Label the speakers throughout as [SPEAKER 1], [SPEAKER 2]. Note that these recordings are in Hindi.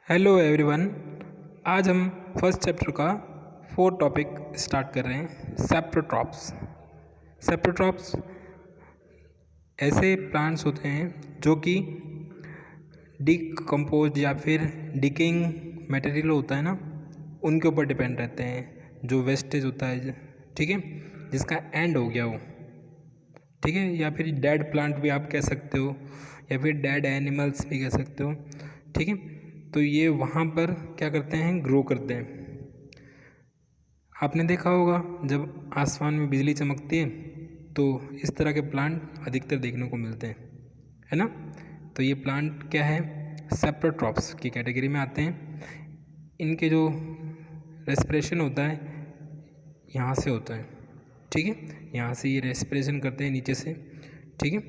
[SPEAKER 1] Hello everyone. आज हम फर्स्ट चैप्टर का फोर्थ टॉपिक स्टार्ट कर रहे हैं, सेप्रोट्रॉप्स। सेप्रोट्रॉप्स ऐसे प्लांट्स होते हैं जो कि डिकम्पोज या फिर डिकेइंग मटेरियल होता है ना, उनके ऊपर डिपेंड रहते हैं। जो वेस्टेज होता है, ठीक है, जिसका एंड हो गया वो, ठीक है, या फिर डेड प्लांट भी आप कह सकते हो, या फिर डेड एनिमल्स भी कह सकते हो, ठीक है। तो ये वहाँ पर क्या करते हैं, ग्रो करते हैं। आपने देखा होगा जब आसमान में बिजली चमकती है तो इस तरह के प्लांट अधिकतर देखने को मिलते हैं, है ना। तो ये प्लांट क्या है, सेप्रोट्रॉप्स की कैटेगरी में आते हैं। इनके जो रेस्पिरेशन होता है यहाँ से होता है, ठीक है, यहाँ से ये रेस्पिरेशन करते हैं नीचे से, ठीक है।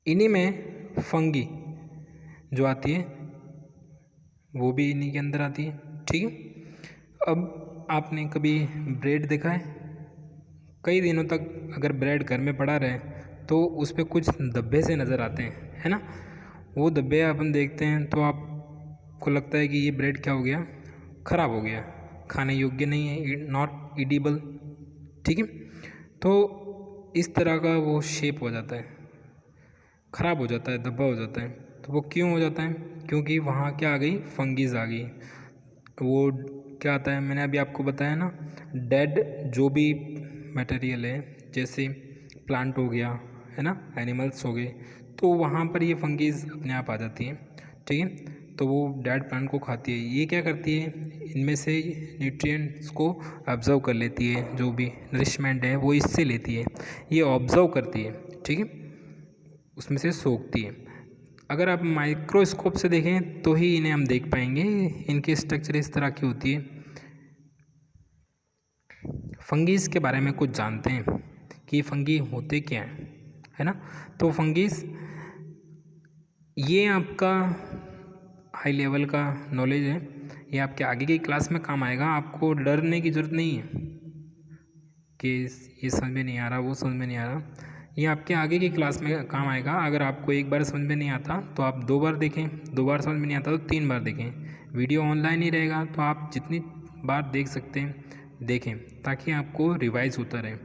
[SPEAKER 1] इन्हीं में फंगी जो आती है वो भी इन्हीं के अंदर आती है, ठीक है। अब आपने कभी ब्रेड देखा है? कई दिनों तक अगर ब्रेड घर में पड़ा रहे तो उस पर कुछ धब्बे से नज़र आते हैं, है ना। वो धब्बे अपन देखते हैं तो आपको लगता है कि ये ब्रेड क्या हो गया, ख़राब हो गया, खाने योग्य नहीं है, नॉट ईडिबल, ठीक है। तो इस तरह का वो शेप हो जाता है, ख़राब हो जाता है, धब्बा हो जाता है। तो वो क्यों हो जाता है? क्योंकि वहाँ क्या आ गई, फंगीज आ गई। वो क्या आता है, मैंने अभी आपको बताया ना, डेड जो भी मटेरियल है, जैसे प्लांट हो गया, है ना, एनिमल्स हो गए, तो वहाँ पर ये फंगीज अपने आप आ जाती हैं, ठीक है। तो वो डेड प्लांट को खाती है। ये क्या करती है, इनमें से न्यूट्रिएंट्स को ऑब्जर्व कर लेती है, जो भी नरिशमेंट है वो इससे लेती है, ये ऑब्जर्व करती है, ठीक है, उसमें से सोखती है। अगर आप माइक्रोस्कोप से देखें तो ही इन्हें हम देख पाएंगे, इनकी स्ट्रक्चर इस तरह की होती है। फंगीज के बारे में कुछ जानते हैं कि फंगी होते क्या हैं, है ना। तो फंगीज ये आपका हाई लेवल का नॉलेज है, ये आपके आगे की क्लास में काम आएगा। आपको डरने की ज़रूरत नहीं है कि ये समझ में नहीं आ रहा, वो समझ में नहीं आ रहा, ये आपके आगे की क्लास में काम आएगा। अगर आपको एक बार समझ में नहीं आता तो आप 2 बार देखें, 2 बार समझ में नहीं आता तो 3 बार देखें। वीडियो ऑनलाइन ही रहेगा तो आप जितनी बार देख सकते हैं देखें, ताकि आपको रिवाइज होता रहे।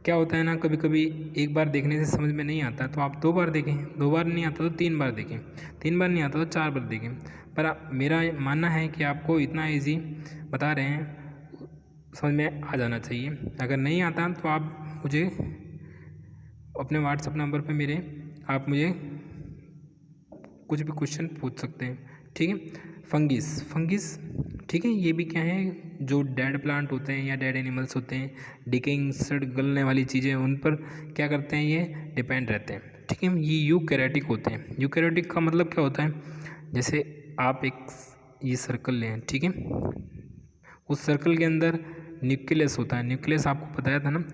[SPEAKER 1] क्या होता है ना, कभी कभी एक बार देखने से समझ में नहीं आता तो आप 2 बार देखें, 2 बार नहीं आता तो 3 बार देखें, 3 बार नहीं आता तो 4 बार देखें। पर मेरा मानना है कि आपको इतना ईजी बता रहे हैं, समझ में आ जाना चाहिए। अगर नहीं आता तो आप मुझे अपने व्हाट्सएप नंबर पे मेरे आप मुझे कुछ भी क्वेश्चन पूछ सकते हैं, ठीक है। फंगिस, ठीक है, ये भी क्या है, जो डेड प्लांट होते हैं या डेड एनिमल्स होते हैं, डिकेइंग सड़ गलने वाली चीज़ें, उन पर क्या करते हैं, ये डिपेंड रहते हैं, ठीक है। ये यूकैरियोटिक होते हैं। यूकैरियोटिक का मतलब क्या होता है, जैसे आप एक ये सर्कल लें, ठीक है, उस सर्कल के अंदर न्यूक्लियस होता है। न्यूक्लियस आपको बताया था ना,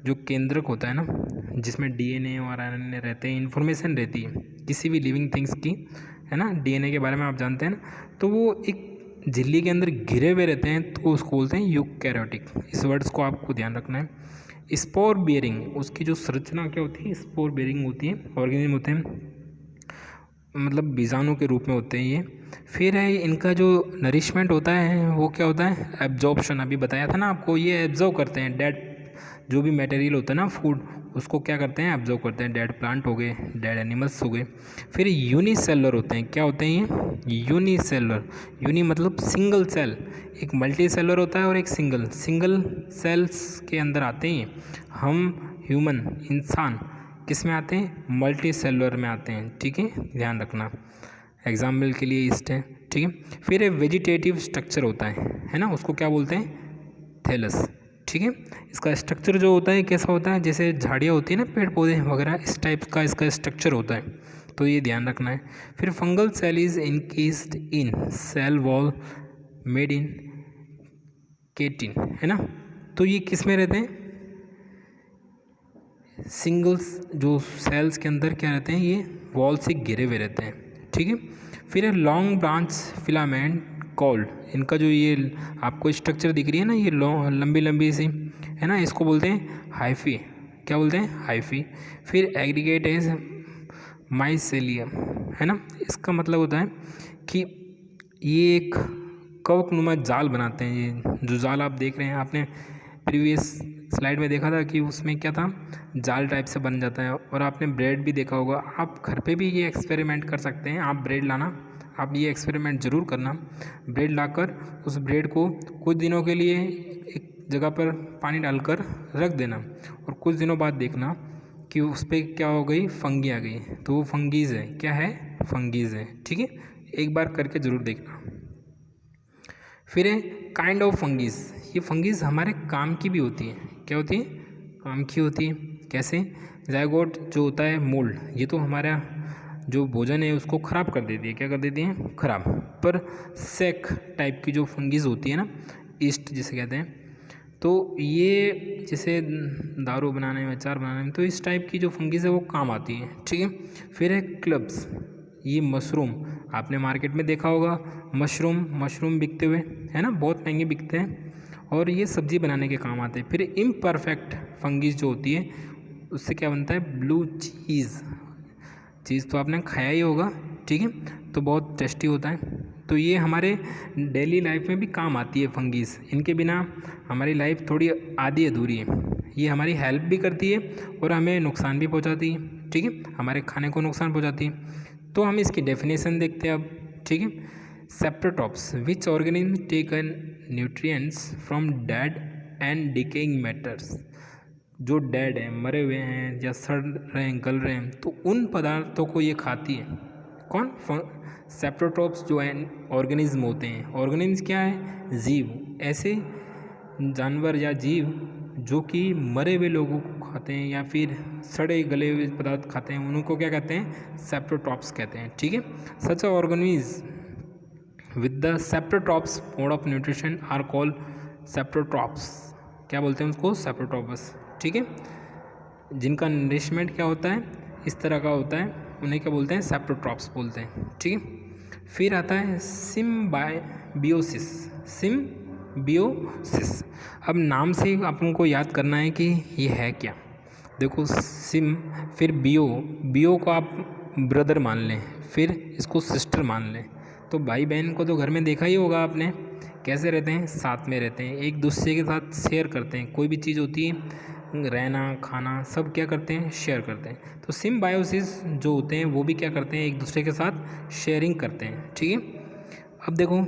[SPEAKER 1] जो केंद्रक होता है ना, जिसमें डीएनए और आरएनए रहते हैं, इन्फॉर्मेशन रहती है किसी भी लिविंग थिंग्स की, है ना। डीएनए के बारे में आप जानते हैं ना, तो वो एक झिल्ली के अंदर घिरे हुए रहते हैं, तो उसको बोलते हैं यूकैरियोटिक। इस वर्ड्स को आपको ध्यान रखना है। स्पोर बियरिंग, उसकी जो संरचना क्या होती है, स्पोर बियरिंग होती है, ऑर्गेनिज्म होते हैं, मतलब बीजाणु के रूप में होते हैं ये। फिर है इनका जो नरिशमेंट होता है वो क्या होता है, एब्जॉर्प्शन। अभी बताया था ना आपको, ये एब्जॉर्व करते हैं डेड जो भी मटेरियल होता है ना, फूड, उसको क्या करते हैं, एब्जॉर्व करते हैं। डेड प्लांट हो गए, डेड एनिमल्स हो गए। फिर यूनिसेलुलर होते हैं। क्या होते हैं ये, यूनिसेलुलर, यूनि मतलब सिंगल सेल, एक मल्टी सेलुलर होता है और एक सिंगल सेल्स के अंदर आते हैं। हम ह्यूमन इंसान किस में आते हैं, मल्टी सेलुलर में आते हैं, ठीक है, ध्यान रखना, एग्जाम्पल के लिए इस्ट है, ठीक है। फिर एक वेजिटेटिव स्ट्रक्चर होता है ना, उसको क्या बोलते हैं, थैलस, ठीक है। इसका स्ट्रक्चर जो होता है कैसा होता है, जैसे झाड़ियाँ होती है ना, पेड़ पौधे वगैरह, इस टाइप का इसका स्ट्रक्चर होता है, तो ये ध्यान रखना है। फिर fungal cell is encased in cell wall made in chitin, है ना। तो ये किस में रहते हैं, सिंगल्स जो सेल्स के अंदर क्या रहते हैं, ये वॉल से घिरे हुए रहते हैं, ठीक है। फिर है लॉन्ग ब्रांच फिलामेंट कॉल्ड, इनका जो ये आपको स्ट्रक्चर दिख रही है ना, ये लंबी लंबी सी, है ना, इसको बोलते हैं हाइफी। क्या बोलते हैं, हाइफी। फिर एग्रीगेट इज माइसेलियम, है ना। इसका मतलब होता है कि ये एक कवकनुमा जाल बनाते हैं। ये जो जाल आप देख रहे हैं, आपने प्रीवियस स्लाइड में देखा था कि उसमें क्या था, जाल टाइप से बन जाता है। और आपने ब्रेड भी देखा होगा। आप घर पे भी ये एक्सपेरिमेंट कर सकते हैं। आप ब्रेड लाना, आप ये एक्सपेरिमेंट ज़रूर करना। ब्रेड लाकर उस ब्रेड को कुछ दिनों के लिए एक जगह पर पानी डालकर रख देना और कुछ दिनों बाद देखना कि उस पर क्या हो गई, फंगी आ गई। तो वो फंगीज़ है, क्या है, फंगीज़ है। ठीक है, एक बार करके ज़रूर देखना। फिर है काइंड ऑफ फंगीज़। ये फंगीज़ हमारे काम की भी होती है। क्या होती है, काम की होती है। कैसे, जायगोट जो होता है मोल्ड, ये तो हमारा जो भोजन है उसको ख़राब कर देती है। क्या कर देती है, ख़राब। पर सेक टाइप की जो फंगीज़ होती है ना, ईस्ट जिसे कहते हैं, तो ये जैसे दारू बनाने में, अचार बनाने में, तो इस टाइप की जो फंगीज़ है वो काम आती है। ठीक है। फिर है क्लब्स। ये मशरूम, आपने मार्केट में देखा होगा मशरूम बिकते हुए, है ना, बहुत महंगे बिकते हैं और ये सब्ज़ी बनाने के काम आते हैं। फिर इम्परफेक्ट फंगीज जो होती है, उससे क्या बनता है, ब्लू चीज़ तो आपने खाया ही होगा। ठीक है, तो बहुत टेस्टी होता है। तो ये हमारे डेली लाइफ में भी काम आती है फंगीज। इनके बिना हमारी लाइफ थोड़ी आधी अधूरी है। ये हमारी हेल्प भी करती है और हमें नुकसान भी पहुंचाती है। ठीक है, हमारे खाने को नुकसान पहुंचाती है। तो हम इसकी डेफिनेशन देखते हैं अब। ठीक है, saprotrophs which organism take nutrients from dead and decaying matters. जो डेड हैं, मरे हुए हैं या सड़ रहे हैं, गल रहे हैं, तो उन पदार्थों को ये खाती है। कौन, सेप्रोटॉप्स जो हैं ऑर्गेनिज्म होते हैं। ऑर्गेनिज्म क्या है, जीव, ऐसे जानवर या जीव जो कि मरे हुए लोगों को खाते हैं या फिर सड़े गले हुए पदार्थ खाते हैं, उनको क्या कहते हैं, सेप्रोटॉप्स कहते हैं। ठीक है, such organism with the saprotrophs mode of nutrition are called saprotrophs. क्या बोलते हैं उसको, सेप्रोटॉप्स। ठीक है, जिनका नरिशमेंट क्या होता है, इस तरह का होता है, उन्हें क्या बोलते हैं, सेप्रोटॉप्स बोलते हैं। ठीक है, फिर आता है सिम्बायोसिस। सिम्बियोसिस, अब नाम से आपको याद करना है कि ये है क्या। देखो, सिम, फिर बियो को आप ब्रदर मान लें, फिर इसको सिस्टर मान लें। तो भाई बहन को तो घर में देखा ही होगा आपने, कैसे रहते हैं, साथ में रहते हैं, एक दूसरे के साथ शेयर करते हैं। कोई भी चीज़ होती है, रहना, खाना, सब क्या करते हैं, शेयर करते हैं। तो सिम्बायोसिस जो होते हैं वो भी क्या करते हैं, एक दूसरे के साथ शेयरिंग करते हैं। ठीक है, अब देखो,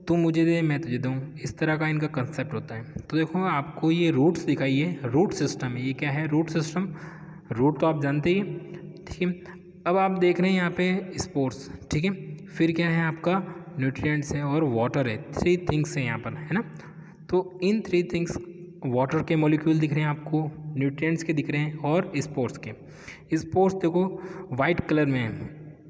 [SPEAKER 1] तुम मुझे दे मैं तुझे दूँ, इस तरह का इनका कंसेप्ट होता है। तो देखो, आपको ये रूट्स दिखाई है, रूट सिस्टम है। ये क्या है, रूट सिस्टम। रूट तो आप जानते ही। ठीक है, अब आप देख रहे हैं यहाँ पे स्पोर्ट्स। ठीक है, फिर क्या है, आपका न्यूट्रिएंट्स है और वाटर है। 3 थिंग्स हैं यहाँ पर, है ना। तो इन 3 थिंग्स, वाटर के मॉलिक्यूल दिख रहे हैं आपको, न्यूट्रिएंट्स के दिख रहे हैं और स्पोर्ट्स के। स्पोर्ट्स देखो वाइट कलर में है,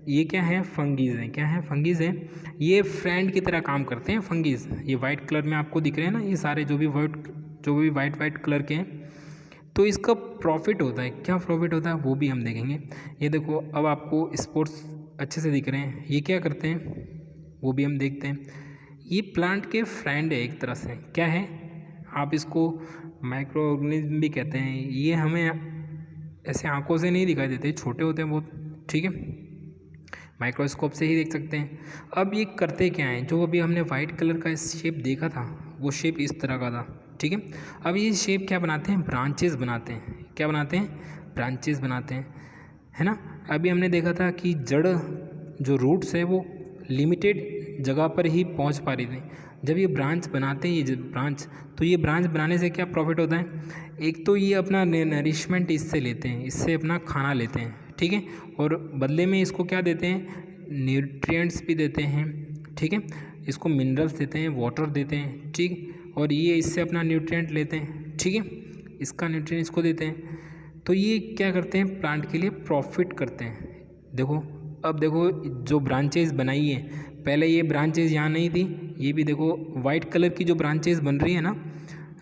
[SPEAKER 1] ये क्या है, फंगीज है। क्या है, फंगीज है। ये फ्रेंड की तरह काम करते हैं फंगीज। ये वाइट कलर में आपको दिख रहे हैं ना, ये सारे जो भी वाइट कलर के हैं। तो इसका प्रॉफिट होता है, क्या प्रॉफिट होता है वो भी हम देखेंगे। ये देखो, अब आपको स्पोर्ट्स अच्छे से दिख रहे हैं। ये क्या करते हैं वो भी हम देखते हैं। ये प्लांट के फ्रेंड है एक तरह से। क्या है, आप इसको माइक्रो ऑर्गेनिज्म भी कहते हैं। ये हमें ऐसे आंखों से नहीं दिखाई देते, छोटे होते हैं बहुत। ठीक है, माइक्रोस्कोप से ही देख सकते हैं। अब ये करते क्या हैं, जो अभी हमने वाइट कलर का शेप देखा था, वो शेप इस तरह का था। ठीक है, अब ये शेप क्या बनाते हैं, ब्रांचेस बनाते हैं। क्या बनाते हैं, ब्रांचेस बनाते हैं, है ना। अभी हमने देखा था कि जड़ जो रूट्स है वो लिमिटेड जगह पर ही पहुंच पा रही थी। जब ये ब्रांच बनाते हैं, ये ब्रांच, तो ये ब्रांच बनाने से क्या प्रॉफिट होता है, एक तो ये अपना नरिशमेंट इससे लेते हैं, इससे अपना खाना लेते हैं। ठीक है, और बदले में इसको क्या देते हैं, न्यूट्रिएंट्स भी देते हैं। ठीक है, इसको मिनरल्स देते हैं, वाटर देते हैं। ठीक, और ये इससे अपना न्यूट्रिएंट लेते हैं। ठीक है, इसका न्यूट्रिएंट इसको देते हैं। तो ये क्या करते हैं, प्लांट के लिए प्रॉफिट करते हैं। देखो, अब देखो, जो ब्रांचेज बनाई है, पहले ये ब्रांचेज यहाँ नहीं थी। ये भी देखो वाइट कलर की जो ब्रांचेज बन रही है ना,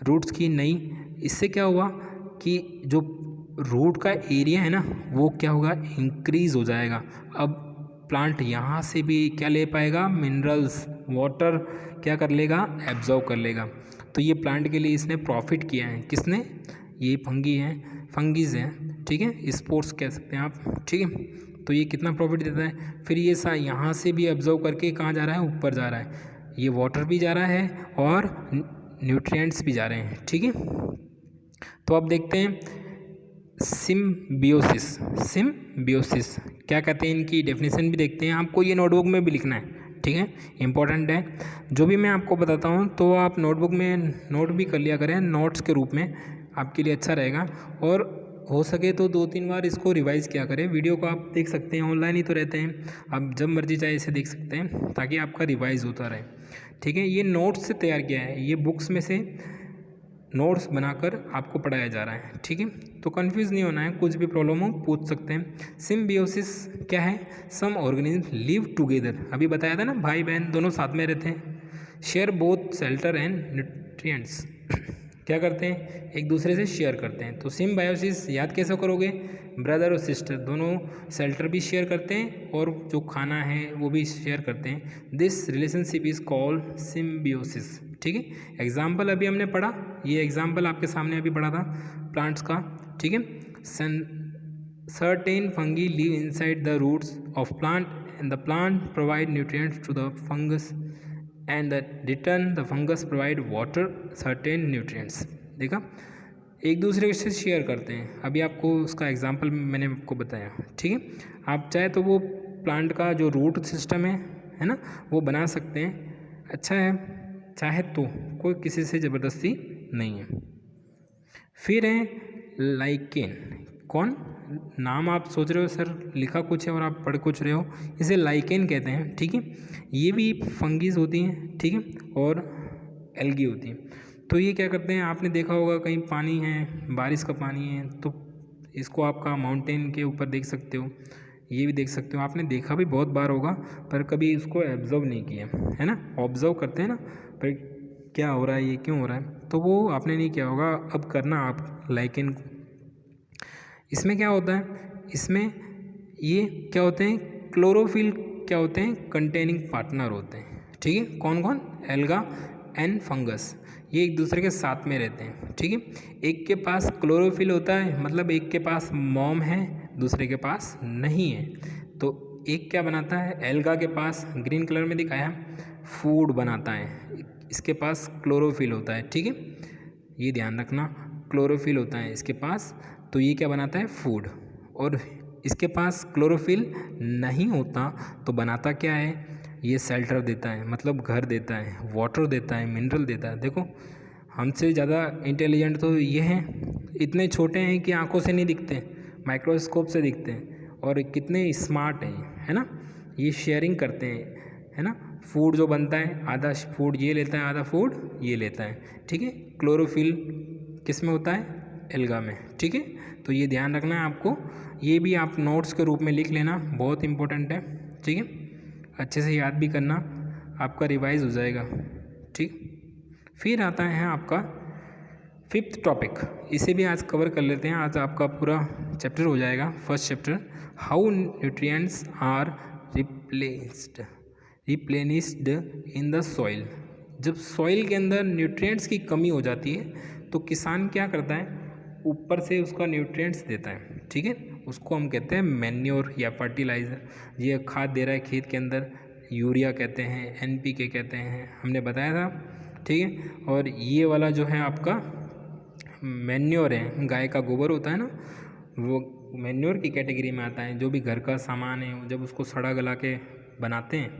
[SPEAKER 1] रूट्स की नई, इससे क्या हुआ कि जो रूट का एरिया है ना, वो क्या होगा, इंक्रीज़ हो जाएगा। अब प्लांट यहाँ से भी क्या ले पाएगा, मिनरल्स, वाटर क्या कर लेगा, एब्जॉर्व कर लेगा। तो ये प्लांट के लिए इसने प्रॉफिट किया है। किसने, ये फंगीज हैं। ठीक है, स्पोर्ट्स कह सकते हैं आप। ठीक है, तो ये कितना प्रॉफिट देता है। फिर ये यहाँ से भी ऑब्जर्व करके कहाँ जा रहा है, ऊपर जा रहा है, ये वाटर भी जा रहा है और न्यूट्रिएंट्स भी जा रहे हैं, ठीक है। तो अब देखते हैं सिम्बियोसिस। सिम्बियोसिस क्या कहते हैं, इनकी डेफिनेशन भी देखते हैं। आपको ये नोटबुक में भी लिखना है, ठीक है, इंपॉर्टेंट है। जो भी मैं आपको बताता हूँ तो आप नोटबुक में नोट भी कर लिया करें, नोट्स के रूप में आपके लिए अच्छा रहेगा। और हो सके तो 2-3 बार इसको रिवाइज़ किया करें। वीडियो को आप देख सकते हैं, ऑनलाइन ही तो रहते हैं, आप जब मर्जी चाहे इसे देख सकते हैं ताकि आपका रिवाइज़ होता रहे, ठीक है। ये नोट्स से तैयार किया है, ये बुक्स में से नोट्स बनाकर आपको पढ़ाया जा रहा है, ठीक है। तो कंफ्यूज नहीं होना है, कुछ भी प्रॉब्लम हो पूछ सकते हैं। सिम्बियोसिस क्या है, सम ऑर्गेनिज्म लिव टुगेदर, अभी बताया था ना, भाई बहन दोनों साथ में रहते हैं, share both shelter and nutrients, क्या करते हैं, एक दूसरे से शेयर करते हैं। तो सिम्बायोसिस याद कैसे करोगे, ब्रदर और सिस्टर दोनों शेल्टर भी शेयर करते हैं और जो खाना है वो भी शेयर करते हैं। This relationship is called symbiosis, ठीक है। एग्जाम्पल अभी हमने पढ़ा, ये एग्जाम्पल आपके सामने अभी पढ़ा था प्लांट्स का, ठीक है। Certain fungi live inside the roots of plant and the plant provide nutrients to the fungus and the return the fungus provide water certain nutrients. देखा, एक दूसरे से शेयर करते हैं। अभी आपको उसका एग्जांपल मैंने आपको बताया, ठीक है। आप चाहे तो वो प्लांट का जो रूट सिस्टम है ना, वो बना सकते हैं, अच्छा है, चाहे तो, कोई किसी से ज़बरदस्ती नहीं है। फिर है लाइकेन, कौन, नाम आप सोच रहे हो सर लिखा कुछ है और आप पढ़ कुछ रहे हो, इसे लाइकेन कहते हैं, ठीक है। ये भी फंगीज होती हैं, ठीक है, और एल्गी होती हैं। तो ये क्या करते हैं, आपने देखा होगा कहीं पानी है, बारिश का पानी है, तो इसको आपका माउंटेन के ऊपर देख सकते हो, ये भी देख सकते हो, आपने देखा भी बहुत बार होगा पर कभी इसको ऑब्जर्व नहीं किया है ना। ऑब्जर्व करते हैं ना, पर क्या हो रहा है, ये क्यों हो रहा है, तो वो आपने नहीं किया होगा, अब करना आप लाइकेन को। इसमें क्या होता है, इसमें ये क्या होते हैं, क्लोरोफिल क्या होते हैं, कंटेनिंग पार्टनर होते हैं, ठीक है। कौन कौन, एल्गा एंड फंगस, ये एक दूसरे के साथ में रहते हैं, ठीक है। एक के पास क्लोरोफिल होता है, मतलब एक के पास मॉम है, दूसरे के पास नहीं है। तो एक क्या बनाता है, एल्गा के पास ग्रीन कलर में दिखाया फूड बनाता है, इसके पास क्लोरोफिल होता है, ठीक है, ये ध्यान रखना, क्लोरोफिल होता है इसके पास, तो ये क्या बनाता है, फूड। और इसके पास क्लोरोफिल नहीं होता तो बनाता क्या है, ये शेल्टर देता है, मतलब घर देता है, वाटर देता है, मिनरल देता है। देखो हमसे ज़्यादा इंटेलिजेंट तो ये हैं, इतने छोटे हैं कि आंखों से नहीं दिखते, माइक्रोस्कोप से दिखते हैं, और कितने स्मार्ट हैं, है ना। ये शेयरिंग करते हैं, है ना। फूड जो बनता है, आधा फूड ये लेता है, आधा फूड ये लेता है, ठीक है। क्लोरोफिल किस में होता है, एल्गा में, ठीक है। तो ये ध्यान रखना है आपको, ये भी आप नोट्स के रूप में लिख लेना, बहुत इंपॉर्टेंट है, ठीक है। अच्छे से याद भी करना, आपका रिवाइज हो जाएगा, ठीक। फिर आता है आपका 5th टॉपिक, इसे भी आज कवर कर लेते हैं, आज आपका पूरा चैप्टर हो जाएगा। First chapter, how nutrients are replenished in the soil. जब सॉइल के अंदर न्यूट्रिएंट्स की कमी हो जाती है तो किसान क्या करता है, ऊपर से उसका न्यूट्रिएंट्स देता है, ठीक है, उसको हम कहते हैं मैन्योर या फर्टिलाइज़र। ये खाद दे रहा है खेत के अंदर, यूरिया कहते हैं, NPK कहते हैं, हमने बताया था, ठीक है। और ये वाला जो है आपका मैन्योर है, गाय का गोबर होता है ना, वो मैन्योर की कैटेगरी में आता है। जो भी घर का सामान है जब उसको सड़ा गला के बनाते हैं,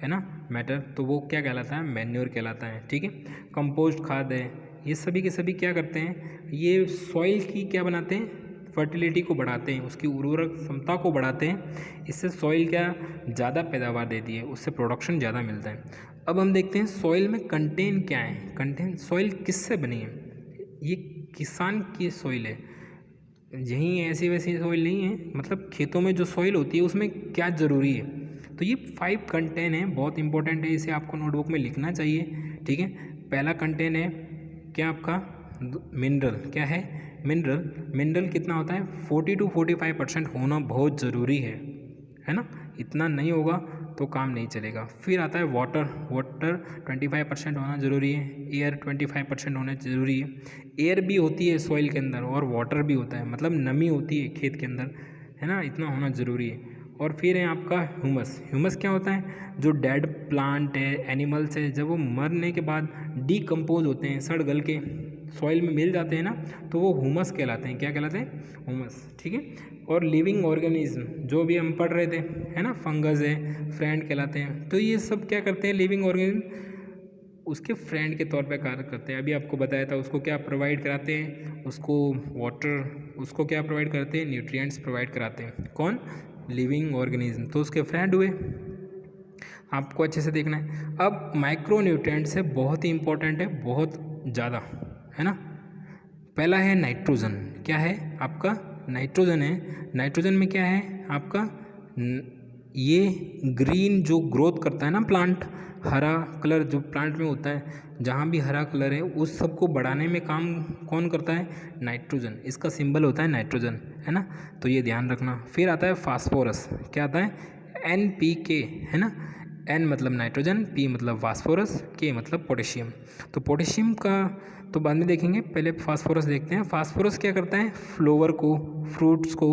[SPEAKER 1] है ना, मैटर, तो वो क्या कहलाता है, मैन्योर कहलाता है, ठीक है। कंपोस्ट खाद है, ये सभी के सभी क्या करते हैं, ये सॉइल की क्या बनाते हैं, फर्टिलिटी को बढ़ाते हैं, उसकी उर्वरक क्षमता को बढ़ाते हैं। इससे सॉइल क्या ज़्यादा पैदावार देती है, उससे प्रोडक्शन ज़्यादा मिलता है। अब हम देखते हैं सॉइल में कंटेन क्या है, कंटेन सॉइल किससे बनी है, ये किसान की सॉइल है, यहीं ऐसी वैसी सॉइल नहीं है, मतलब खेतों में जो सॉइल होती है उसमें क्या ज़रूरी है। तो ये 5 कंटेन है, बहुत इंपॉर्टेंट है, इसे आपको नोटबुक में लिखना चाहिए, ठीक है। पहला कंटेन है क्या आपका, मिनरल, क्या है, मिनरल कितना होता है, 40 to 45% होना बहुत ज़रूरी है ना, इतना नहीं होगा तो काम नहीं चलेगा। फिर आता है वाटर 25% होना ज़रूरी है, एयर 25% होना ज़रूरी है। एयर भी होती है सॉइल के अंदर और वाटर भी होता है, मतलब नमी होती है खेत के अंदर, है ना, इतना होना ज़रूरी है। और फिर है आपका ह्यूमस। ह्यूमस क्या होता है? जो डेड प्लांट है, एनिमल्स है, जब वो मरने के बाद डीकम्पोज होते हैं, सड़ गल के सॉइल में मिल जाते हैं ना, तो वो ह्यूमस कहलाते हैं। क्या कहलाते हैं? ह्यूमस। ठीक है। और लिविंग ऑर्गेनिज्म जो भी हम पढ़ रहे थे, है ना, फंगस है, फ्रेंड कहलाते हैं। तो ये सब क्या करते हैं? लिविंग ऑर्गेनिज्म उसके फ्रेंड के तौर पे कार्य करते हैं। अभी आपको बताया था, उसको क्या प्रोवाइड कराते हैं? उसको वाटर, उसको क्या प्रोवाइड करते हैं? न्यूट्रिएंट्स प्रोवाइड कराते हैं। कौन? Living organism. तो उसके फ्रेंड हुए। आपको अच्छे से देखना है। अब माइक्रो न्यूट्रिएंट्स है, बहुत ही इंपॉर्टेंट है, बहुत ज़्यादा, है ना। पहला है नाइट्रोजन। क्या है आपका? नाइट्रोजन है। नाइट्रोजन में क्या है आपका? ये ग्रीन जो ग्रोथ करता है ना प्लांट, हरा कलर जो प्लांट में होता है, जहाँ भी हरा कलर है उस सब को बढ़ाने में काम कौन करता है? नाइट्रोजन। इसका सिंबल होता है नाइट्रोजन, है ना। तो ये ध्यान रखना। फिर आता है फास्फोरस। क्या आता है? NPK, है ना। N मतलब नाइट्रोजन, P मतलब फास्फोरस, K मतलब पोटेशियम। तो पोटेशियम का तो बाद में देखेंगे, पहले फास्फोरस देखते हैं। फास्फोरस क्या करता है? फ्लोवर को, फ्रूट्स को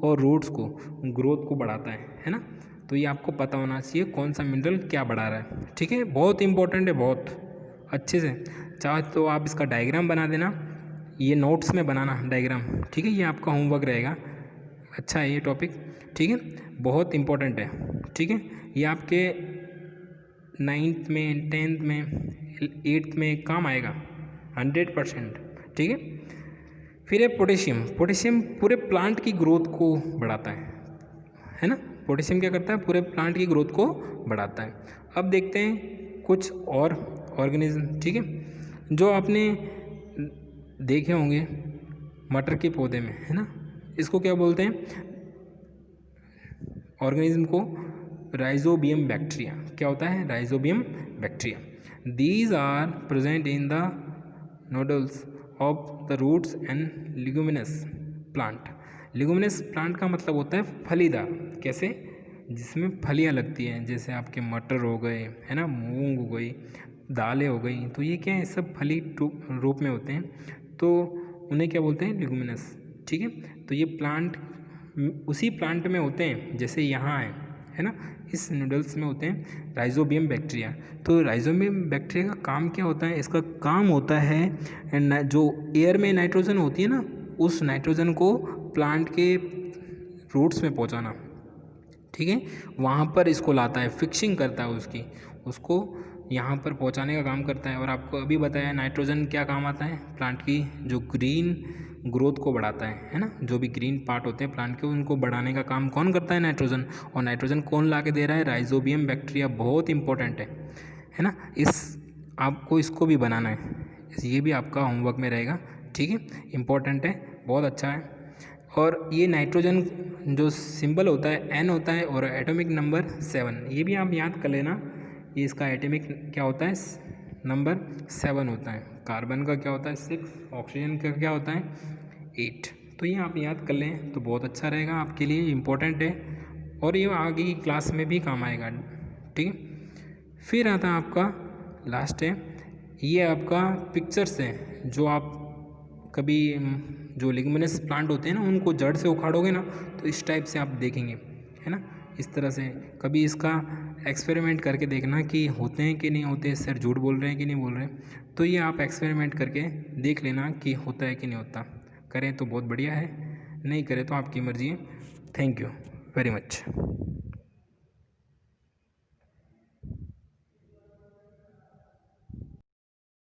[SPEAKER 1] और रूट्स को, ग्रोथ को बढ़ाता है ना। तो ये आपको पता होना चाहिए कौन सा मिनरल क्या बढ़ा रहा है। ठीक है, बहुत इंपॉर्टेंट है, बहुत अच्छे से। चाहे तो आप इसका डायग्राम बना देना, ये नोट्स में बनाना डायग्राम। ठीक है, ये आपका होमवर्क रहेगा। अच्छा है ये टॉपिक। ठीक है, बहुत इंपॉर्टेंट है। ठीक है, ये आपके 9th में, 10th में, 8th में काम आएगा 100%। ठीक है। फिर है पोटेशियम। पोटेशियम पूरे प्लांट की ग्रोथ को बढ़ाता है ना। पोटेशियम क्या करता है? पूरे प्लांट की ग्रोथ को बढ़ाता है। अब देखते हैं कुछ और ऑर्गेनिज्म। ठीक है, जो आपने देखे होंगे मटर के पौधे में, है ना। इसको क्या बोलते हैं? ऑर्गेनिज्म को राइजोबियम बैक्टीरिया। क्या होता है? Rhizobium bacteria. These are present in the nodules of the roots and leguminous plant. Leguminous plant का मतलब होता है फलीदार। कैसे? जिसमें फलियां लगती हैं, जैसे आपके मटर हो गए, है ना, मूंग हो गई, दालें हो गई। तो ये क्या है? सब फली रूप में होते हैं, तो उन्हें क्या बोलते हैं? लिगुमिनस। ठीक है, तो ये प्लांट उसी प्लांट में होते हैं जैसे यहाँ है ना, इस नूडल्स में होते हैं राइजोबियम बैक्टीरिया। तो राइजोबियम बैक्टीरिया का काम क्या होता है? इसका काम होता है जो एयर में नाइट्रोजन होती है ना, उस नाइट्रोजन को प्लांट के रूट्स में पहुंचाना। ठीक है, वहाँ पर इसको लाता है, फिक्सिंग करता है उसको यहाँ पर पहुँचाने का काम करता है। और आपको अभी बताया नाइट्रोजन क्या काम आता है? प्लांट की जो ग्रीन ग्रोथ को बढ़ाता है ना। जो भी ग्रीन पार्ट होते हैं प्लांट के, उनको बढ़ाने का काम कौन करता है? नाइट्रोजन। और नाइट्रोजन कौन ला के दे रहा है? Rhizobium bacteria. बहुत इंपॉर्टेंट है ना। आपको इसको भी बनाना है, ये भी आपका होमवर्क में रहेगा। ठीक है, इंपॉर्टेंट है, बहुत अच्छा है। और ये नाइट्रोजन जो सिंबल होता है N होता है और एटॉमिक नंबर 7, ये भी आप याद कर लेना। ये इसका एटॉमिक क्या होता है? नंबर 7 होता है। कार्बन का क्या होता है? 6। ऑक्सीजन का क्या होता है? 8। तो ये आप याद कर लें तो बहुत अच्छा रहेगा आपके लिए, इम्पोर्टेंट है और ये आगे की क्लास में भी काम आएगा। ठीक है, फिर आता है आपका लास्ट है, ये आपका पिक्चर्स है जो आप कभी जो लिग्मिनस प्लांट होते हैं ना, उनको जड़ से उखाड़ोगे ना तो इस टाइप से आप देखेंगे, है ना, इस तरह से। कभी इसका एक्सपेरिमेंट करके देखना कि होते हैं कि नहीं होते, सर झूठ बोल रहे हैं कि नहीं बोल रहे हैं। तो ये आप एक्सपेरिमेंट करके देख लेना कि होता है कि नहीं होता। करें तो बहुत बढ़िया है, नहीं करें तो आपकी मर्ज़ी है। Thank you very much.